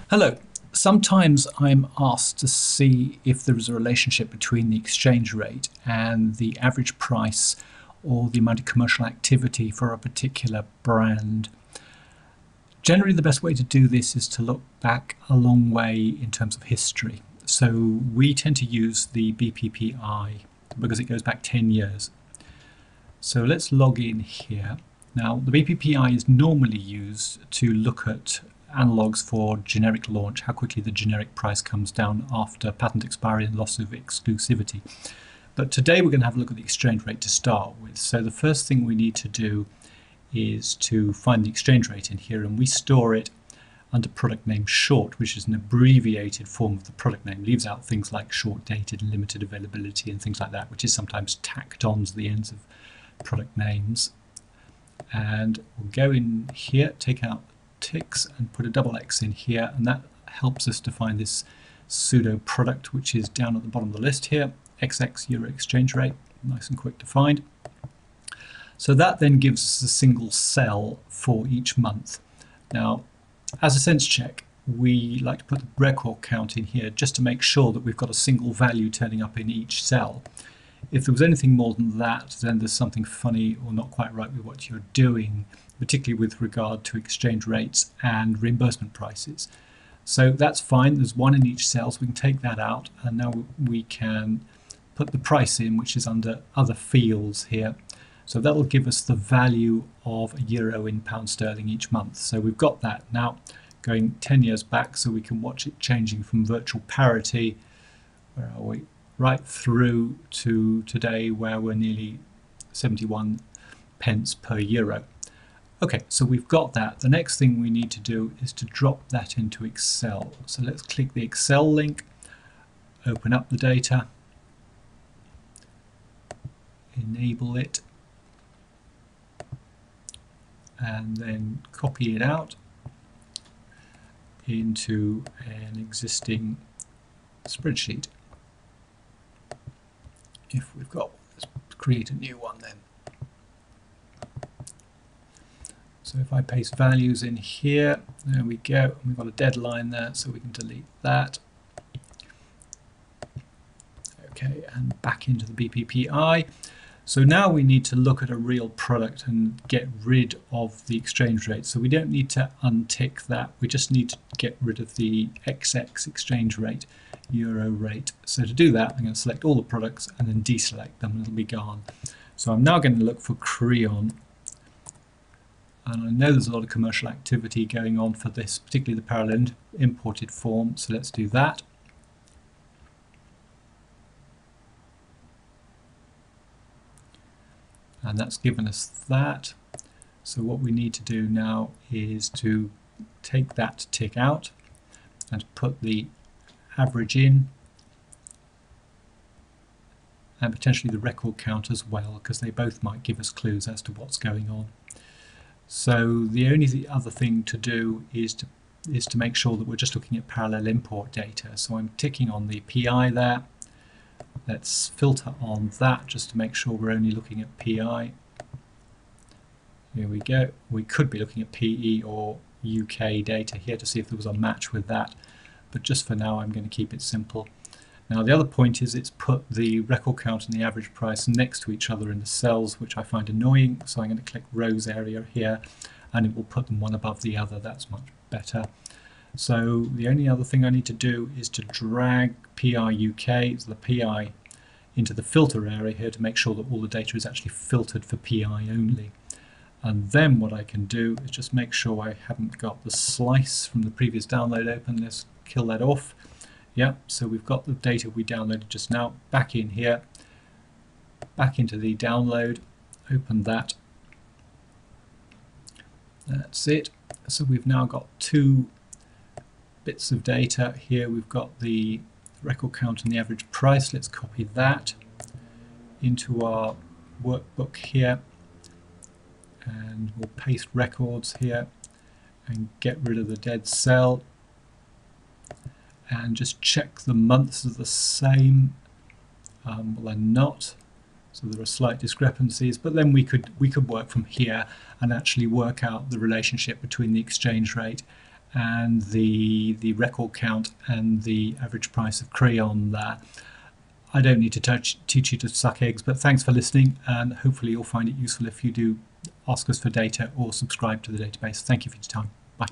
Hello. Sometimes I'm asked to see if there is a relationship between the exchange rate and the average price or the amount of commercial activity for a particular brand. Generally, the best way to do this is to look back a long way in terms of history. So we tend to use the BPPI because it goes back 10 years. So let's log in here. Now, the BPPI is normally used to look at analogues for generic launch, how quickly the generic price comes down after patent expiry and loss of exclusivity. But today we're going to have a look at the exchange rate to start with. So the first thing we need to do is to find the exchange rate in here, and we store it under product name short, which is an abbreviated form of the product name. Leaves out things like short dated and limited availability and things like that, which is sometimes tacked on to the ends of product names. And we'll go in here, take out ticks and put a double X in here, and that helps us to find this pseudo product, which is down at the bottom of the list here, XX euro exchange rate, nice and quick to find. So that then gives us a single cell for each month. Now, as a sense check, we like to put the record count in here just to make sure that we've got a single value turning up in each cell. If there was anything more than that, then there's something funny or not quite right with what you're doing, particularly with regard to exchange rates and reimbursement prices. So that's fine, there's one in each cell, so we can take that out, and now we can put the price in, which is under other fields here. So that'll give us the value of a euro in pound sterling each month. So we've got that now going 10 years back, so we can watch it changing from virtual parity, where are we, right through to today, where we're nearly 71 pence per euro. Okay, so we've got that. The next thing we need to do is to drop that into Excel. So let's click the Excel link, open up the data, enable it, and then copy it out into an existing spreadsheet. If we've got one, let's create a new one then. So if I paste values in here, there we go, we've got a deadline there, so we can delete that. Okay, and back into the BPPI. So now we need to look at a real product and get rid of the exchange rate. So we don't need to untick that, we just need to get rid of the XX exchange rate, euro rate. So to do that, I'm going to select all the products and then deselect them, and it'll be gone. So I'm now going to look for Creon. And I know there's a lot of commercial activity going on for this, particularly the parallel imported form, so let's do that. And that's given us that. So what we need to do now is to take that tick out and put the average in, and potentially the record count as well, because they both might give us clues as to what's going on. So the only other thing to do is to make sure that we're just looking at parallel import data. So I'm ticking on the PI there. Let's filter on that just to make sure we're only looking at PI. Here we go. We could be looking at PE or UK data here to see if there was a match with that. But just for now, I'm going to keep it simple. Now the other point is it's put the record count and the average price next to each other in the cells, which I find annoying. So I'm going to click rows area here, and it will put them one above the other. That's much better. So the only other thing I need to do is to drag PI UK, so the PI, into the filter area here to make sure that all the data is actually filtered for PI only. And then what I can do is just make sure I haven't got the slice from the previous download open. Let's kill that off. Yeah, so we've got the data we downloaded just now back in here, back into the download, open that. That's it. So we've now got two bits of data here. We've got the record count and the average price. Let's copy that into our workbook here, and we'll paste records here and get rid of the dead cell. And just check the months are the same. Well, they're not, so there are slight discrepancies, but then we could work from here and actually work out the relationship between the exchange rate and the record count and the average price of Crayon there. I don't need to teach you to suck eggs, but thanks for listening, and hopefully you'll find it useful if you do ask us for data or subscribe to the database. Thank you for your time. Bye.